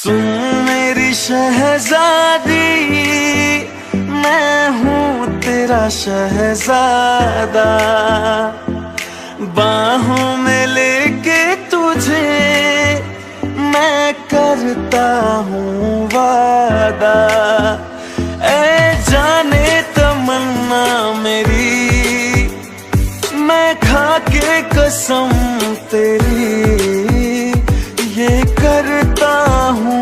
सुन मेरी शहजादी, मैं हूँ तेरा शहजादा, बाहों में लेके तुझे मैं करता हूँ वादा। ऐ जाने तमन्ना मेरी, मैं खा के कसम तेरी ये करता हूँ।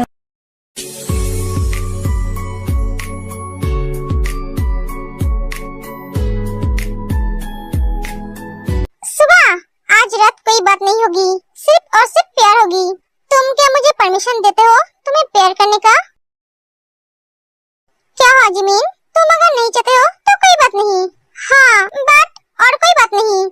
सुबह, आज रात कोई बात नहीं होगी, सिर्फ और सिर्फ प्यार होगी। तुम क्या मुझे परमिशन देते हो तुम्हें प्यार करने का? क्या हुआ जिमीन, तुम अगर नहीं चाहते हो तो कोई बात नहीं। हाँ, बट और कोई बात नहीं।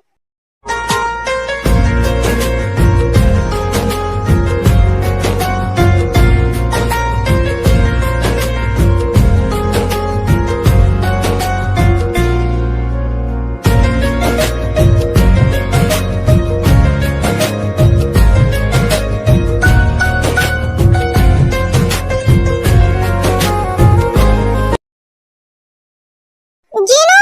जीनू,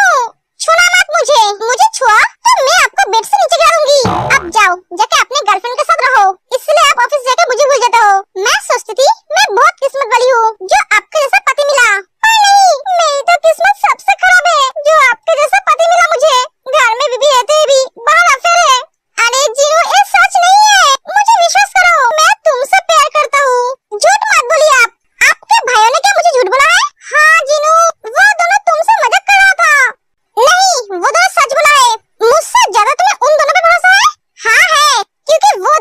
छूना मत मुझे। मुझे छुआ तो मैं आपको बेड से नीचे गिरा दूंगी। अब जाओ, जाके अपने गर्लफ्रेंड के साथ रहो। इसलिए आप ऑफिस जाके मुझे भूल जाते हो। मैं सोचती थी मैं बहुत किस्मत वाली हूँ जो आपके जैसा पति मिला, पर नहीं, मेरी तो किस्मत सबसे खराब है जो आपके जैसा पति मिला मुझे। घर में बीबी रहते हुए भी बाहर अफेयर है। अरे जीनू, ये सच नहीं है, मुझे विश्वास करो, मैं तुमसे प्यार करता हूँ। झूठ मत बोलिए आप। आपके भाइयों ने क्या मुझे झूठ बोला है? हाँ जीनू, वो दोनों तुमसे मजाक कर रहा था। नहीं, वो दोनों सच बोला है। मुझसे ज्यादा तुम्हें उन दोनों पे भरोसा है? हाँ है, क्योंकि वो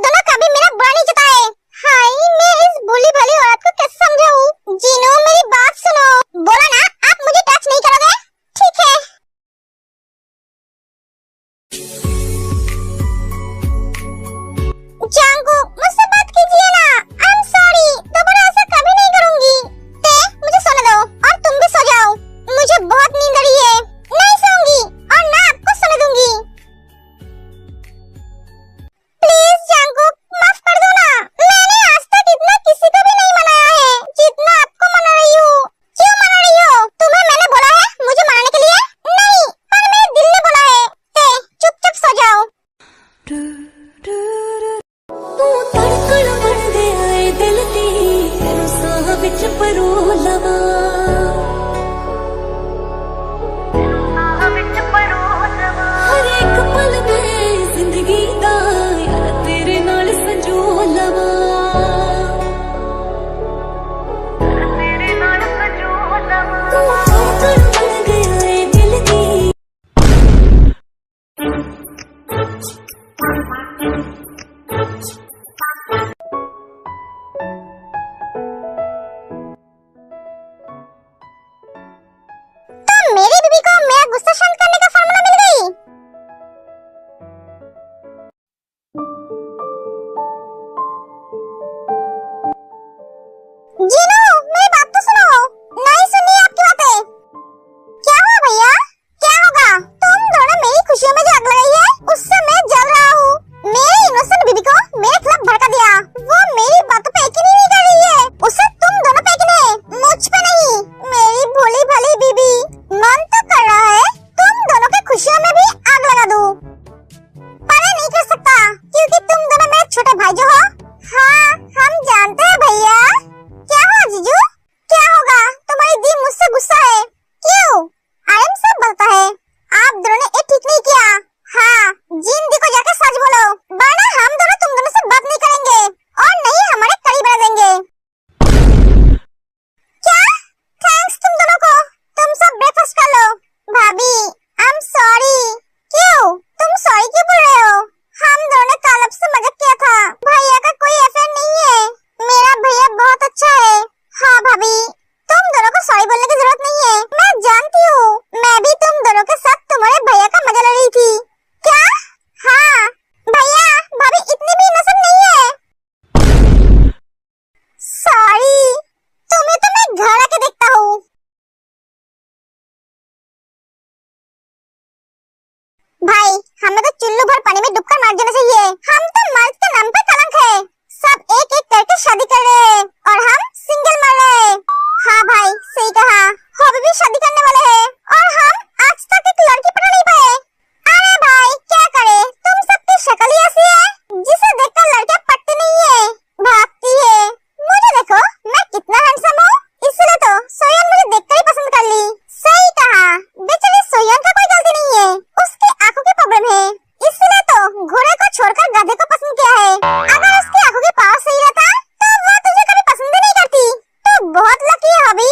गधे को पसंद किया है। अगर उसकी आंखों की पावर सही रहता तो वो तुझे कभी पसंद ही नहीं करती। तो बहुत लकी है हॉबी।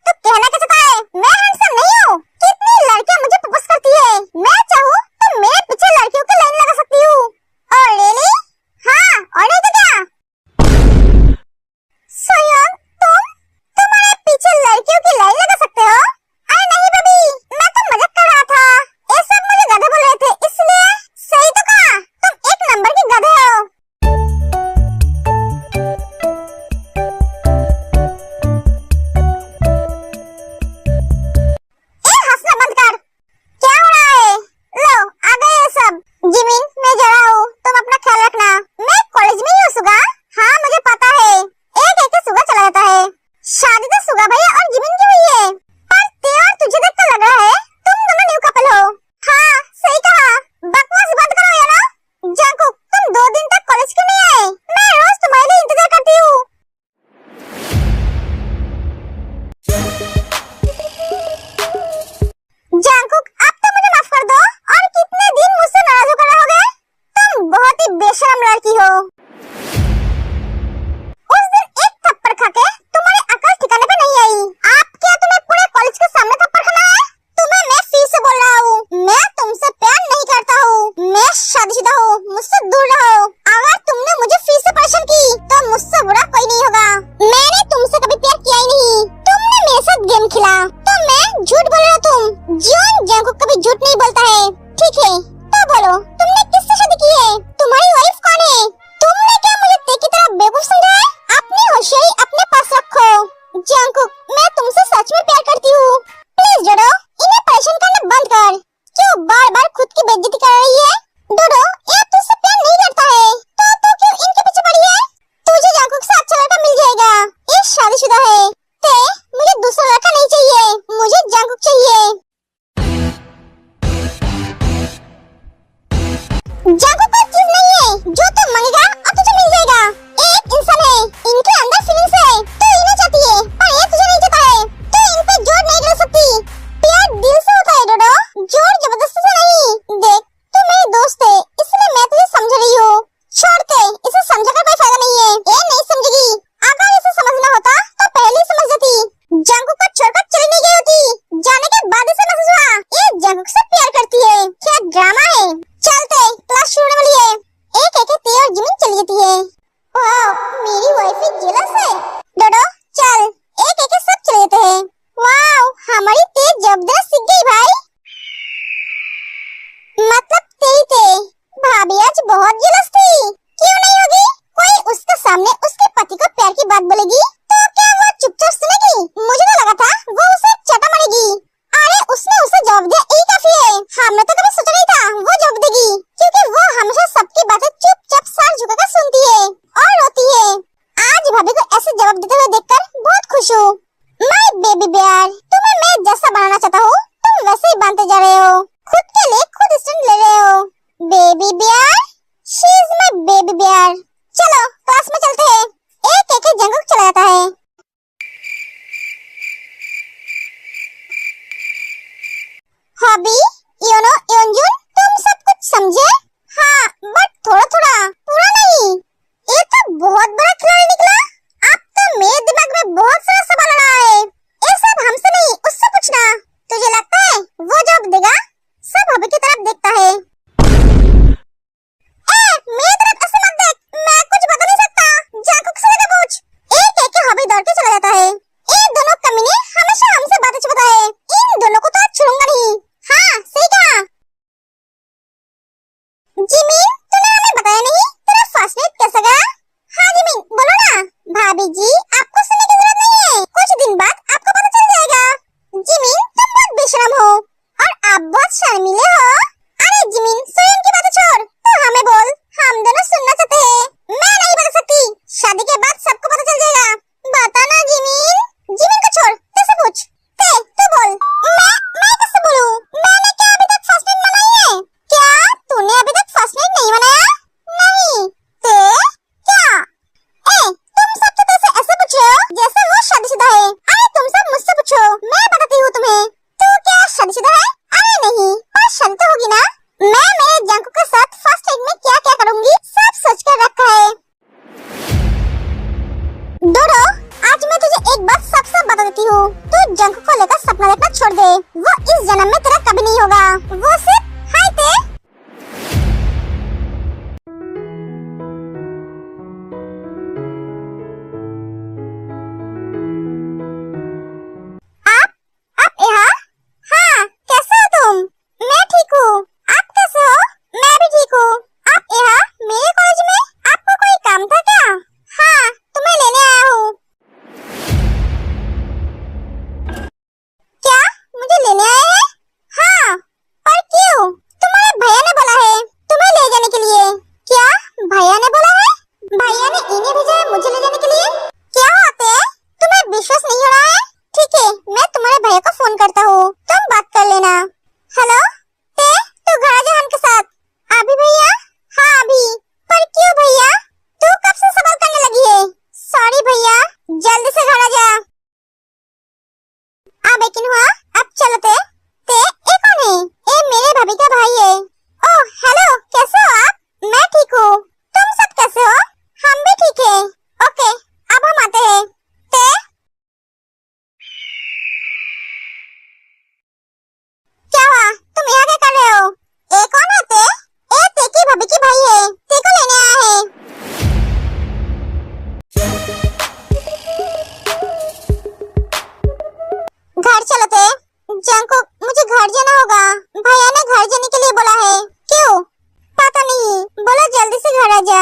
तू कहना क्या चाहता है? मैं हैंडसम नहीं हूँ? कितनी लड़कियां मुझे प्रपोज करती है। मैं चाहूँ तो मेरे पीछे लड़कियों की लाइन लगा सकती हूँ। और रियली? हाँ, और नहीं तो क्या? सोयम, तुम्हारे पीछे लड़कियों की लाइन लगा सकते हो? अरे नहीं बेबी, मैं तो मजाक कर रहा था। ये सब मुझे गधे बोल रहे थे, इसलिए। सही तो कहा, तुम एक नंबर के गधे हो। हंसना बंद कर। क्या हो रहा है? लो, आ गए ये सब। जिमिन, मैं जा रहा हूँ, तुम अपना ख्याल रखना। मैं कॉलेज में ही हूँ सुगा। हाँ, मुझे पता है। एक सुगा चला जाता है। शादी तो सुगा भैया और जिमिन की हुई है। पर तेरा और तुझे देखकर लग रहा है तुम दोनों न्यू कपल हो। हाँ, सही कहा। बकवास बंद करो या ना। जंकुक, तुम 2 दिन तक कॉलेज क्यों नहीं आए? मैं रोज तुम्हारे लिए इंतजार करती हूँ। जंकुक, अब तो मुझे माफ कर दो। और कितने दिन मुझसे नाराज होकर रहोगे? तुम बहुत ही बेशरम लड़की हो। उस दिन एक थप्पड़ खाके तुम्हारी अकल ठिकाने पे नहीं आई। आप क्या तुम्हें पूरे कॉलेज के सामने थप्पड़ खाना है? तुम्हें मैं फिर से बोल रहा हूँ, मैं तुमसे प्यार नहीं करता हूँ। मैं शादीशुदा हूँ, मुझसे दूर रहो। अगर तुमने मुझे फिर से परेशान की तो मुझसे बुरा कोई नहीं होगा। मैंने तुमसे कभी प्यार किया ही नहीं। तुमने मेरे साथ गेम खेला तो मैं झूठ बोल रहा। तुम जीवन जंकुक कभी झूठ नहीं बोलता है। ठीक है, तो बोलो, तुमने किससे शादी की है? तुम्हारी वाइफ कौन है? तुमने क्या मुझे ते की तरह बेवकूफ समझा है? अपनी होशियारी अपने पास रखो। जंकुक, मैं तुमसे सच में प्यार करती हूँ। प्लीज डोडो, इन्हें परेशान करना बंद कर। क्यों बार-बार खुद की बेइज्जती कर रही है? डोडो, ये तुझसे प्यार नहीं करता है तो क्यों इनके पीछे पड़ी है? तुझे जंकुक से अच्छा लड़का मिल जाएगा। ये शादीशुदा है। मुझे दूसरा लड़का नहीं चाहिए, मुझे जंकुक चाहिए। जंकुक कोई चीज नहीं है जो तू मांगेगा और तुझे मिल जाएगा। एक इंसान है, इनके अंदर फीलिंग्स है। तू इन्हें चाहती है पर ये तुझे नहीं चाहता है। तू इन पे जोर नहीं डाल सकती। प्यार दिल से होता है डोडो, जोर जबरदस्ती से नहीं। देख, तू मेरी दोस्त है, इसलिए मैं तुझे समझ रही हूँ। छोड़ दे, इसे समझाकर कोई फायदा नहीं है। ये नहीं समझेगी। अगर इसे समझना होता तो पहले ही समझ जाती। जंकुक को छोड़कर चली नहीं गई होती। जाने के बाद इसे महसूस हुआ ये जंकुक से प्यार करती है। क्या ड्रामा है। चलते, क्लास शुरू होने वाली है। एक ते और जिमिन चली जाती है। वाह, मेरी वाइफ जेलस है। डोडो, चल, एक सब चले जाते हैं। वाह, हमारी ते जबरदस्त सीख गई भाई। मतलब तेरी ते भाभी आज बहुत जेलस थी। क्यों नहीं होगी? कोई उसके सामने उसके पति को प्यार की बात बोलेगी तो क्या वो चुपचाप सुनेगी? मुझे तो लगा था वो उसे चाटा मारेगी। अरे उसने उसे जवाब दिया, यही काफी है। हमने तो कभी सोचा नहीं था वो जवाब देगी, क्योंकि वो हमेशा सबकी बातें चुपचाप सर झुकाकर सुनती है और रोती है। आज भाभी को ऐसे जवाब देते हुए देखकर बहुत खुश हूँ। माय बेबी बेयर, तुम्हें मैं जैसा बनाना चाहता हूँ तुम वैसे ही बनते जा रहे हो। खुद के लिए खुद स्टैंड ले रहे हो। Baby bear, she is my baby bear. चलो क्लास में चलते हैं। एक जंकुक चला जाता है। हॉबी, योनो, योनजुन, तुम सब कुछ समझे? हाँ, बट थोड़ा थोड़ा, पूरा नहीं। ये तो बहुत बड़ा खिलाड़ी निकला। अब तो मेरे दिमाग में बहुत सारा सवाल आ रहा है। ये सब हमसे नहीं, उससे पूछना। तुझे लगता है वो जवाब देगा? सब हॉबी की तरफ देखता है। मेरी तरफ ऐसे मत देख, मैं कुछ बता नहीं सकता। जंकुक से लगा पूछ। एक हॉबी दौड़ के चला जाता है। ये दोनों कमीने हमेशा हमसे बातें छुपाता है। इन दोनों को तो आज छोड़ूंगा नहीं। हाँ, सही कहा। सोच कर रखा है। डोडो, आज मैं तुझे एक बात साफ साफ बता देती हूँ, तू जंक को लेकर सपना देखना छोड़ दे। वो इस जन्म में तेरा कभी नहीं होगा। वो सिर्फ हाय थे। आप यहाँ? हाँ, कैसे हो तुम? मैं ठीक हूँ। आप कैसे हो? मैं भी ठीक हूँ। आप यहाँ मेरे कॉलेज में? आपको कोई काम था क्या? हाँ, तुम्हें लेने आया हूँ। क्या मुझे लेने आए हैं? हाँ, पर क्यों? तुम्हारे भैया ने बोला है तुम्हें ले जाने के लिए। क्या भैया ने बोला है? भैया ने इन्हें भेजा है मुझे ले जाने के लिए? क्या बात है? तुम्हें विश्वास नहीं हो रहा है? ठीक है, मैं तुम्हारे भैया को फोन करता हूँ, तुम बात कर लेना। हेलो, तू घर आ जा हमके साथ। अभी भैया? हाँ अभी। पर क्यों भैया? तू कब से सवाल करने लगी है? सॉरी भैया, जल्दी से घर आ जा। लेकिन हुआ, अब चलो ते ये कौन है? ये मेरे भाभी का भाई है। ओह हेलो, कैसे हो आप? मैं ठीक हूँ, तुम सब कैसे हो? हम भी ठीक है। ओके, अब हम आते हैं। ते क्या हुआ? तुम यहाँ क्या कर रहे हो? ये कौन है ते? ते की भाभी की भाई है, ते को लेने आया है। घर चलो ते। जंको, मुझे घर जाना होगा। भैया ने घर जाने के लिए बोला है। क्यों? पता नहीं, बोला जल्दी से घर आ जा।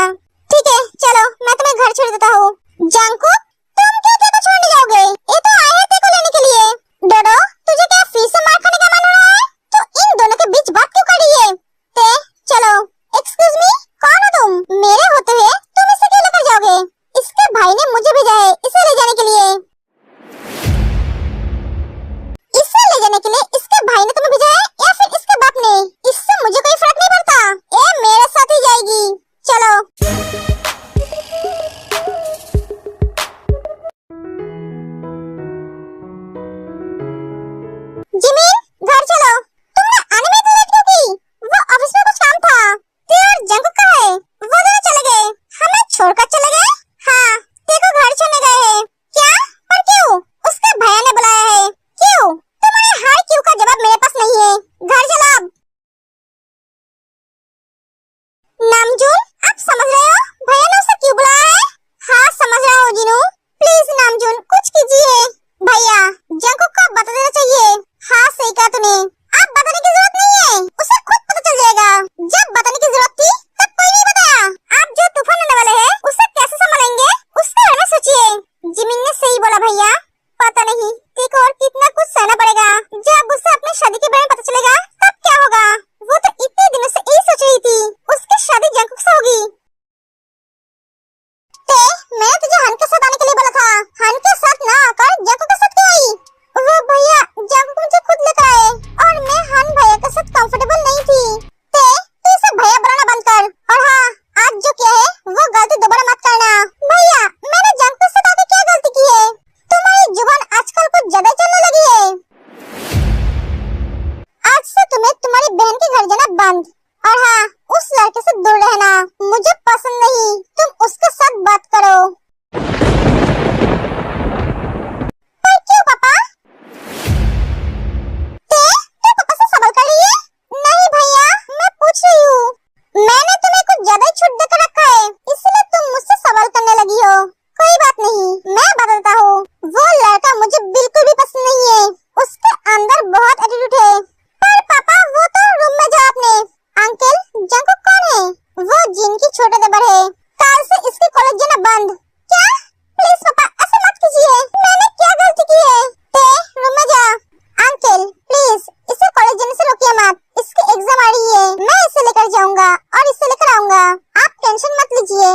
ठीक है, चलो मैं तुम्हें घर छोड़ देता हूँ। जंको, तुम क्यों ते को छोड़ने जाओगे? ये तो आए हैं ते को लेने के लिए। डोडो, तुझे क्या फिर से मार खाने का मन हो रहा है? तो इन दोनों के बीच बात क्यों कर रही है? ते चलो। एक्सक्यूज मी, कौन हो तुम? मेरे होते हुए तुम इसे क्यों लेकर जाओगे? इसके भाई ने मुझे भेजा है इसे ले जाने के लिए। इसे ले जाने के लिए इसके भाई ने तुम्हें भेजा है या फिर इसके बाप ने? इससे मुझे कोई फर्क नहीं पड़ता, ये मेरे साथ ही जाएगी। चलो। जिमिन, घर चलो। तुमने आने में इतनी लेट क्यों की? वो ऑफिस में कुछ काम था। ते और जंकुक कहाँ है? वो दोनों चले गए, हमें छोड़कर चले गए। हाँ, ते को घर छोड़ने गए हैं। क्या? पर क्यों? उसके भैया ने बुलाया है। क्यों? तुम्हारे हर क्यों का जवाब मेरे पास नहीं है। घर चलो अब। नामजून, आप समझ रहे हो भैया ने उसे क्यों बुलाया है? हाँ समझ रहा हूँ जिनू। प्लीज नामजून, कुछ कीजिए। भैया, जंकुक को बता देना चाहिए। हाँ सही कहा तूने, अब बताने की जरूरत नहीं है, उसे खुद पता चल जाएगा। जब बताने की जरूरत थी तब कोई नहीं बताया। आप जो तूफान आने वाले हैं उसे कैसे संभालेंगे, उसके बारे में सोचिए। जिमिन ने सही बोला भैया, पता नहीं ठीक और कितना कुछ सहना पड़ेगा। जब उसे अपनी शादी के बारे में पता चलेगा तब क्या होगा? वो तो इतने दिनों से यही सोच रही थी, उसकी शादी जंकुक से होगी। मैंने तुझे हन के साथ आने के लिए बोला था, हन के साथ ना आकर जंकुक के साथ क्यों आई? वो भैया, जंकुक मुझे खुद लेकर आए और मैं हन भैया के साथ कंफर्टेबल नहीं थी। तू इसे भैया बुलाना बंद कर, और हाँ, आज जो किया है वो गलती दोबारा मत करना। भैया, मैंने जंकुक के साथ आके क्या गलती की है? तुम्हारी जुबान आजकल कुछ ज्यादा चलने लगी है। आज से तुम्हें तुम्हारी बहन के घर जाना बंद, और हाँ, उस लड़के से दूर रहना, मुझे पसंद नहीं। तुम उसके साथ बात करो। पर क्यों पापा? तू पापा से सवाल कर रही है? नहीं भैया, मैं पूछ रही हूँ। मैंने तुम्हें कुछ ज्यादा ही छूट देकर रखा है, इसलिए तुम मुझसे सवाल करने लगी हो। कोई बात नहीं, मैं बदलता हूँ। वो लड़का मुझे बिल्कुल भी पसंद नहीं है, उसके अंदर बहुत एटीट्यूड है। पर पापा, वो तो रूम में जाओ अपने। अंकल, जंकुक कौन है? वो जिनकी छोटे देवर है। कल से इसके कॉलेज जाना बंद। क्या? प्लीज पापा, ऐसे मत कीजिए, मैंने क्या गलती की है? ते रूम में जा। अंकल प्लीज, इसे कॉलेज जाने से रोकिए मत, इसकी एग्जाम आ रही है। मैं इसे लेकर जाऊंगा और इसे लेकर आऊंगा, आप टेंशन मत लीजिए।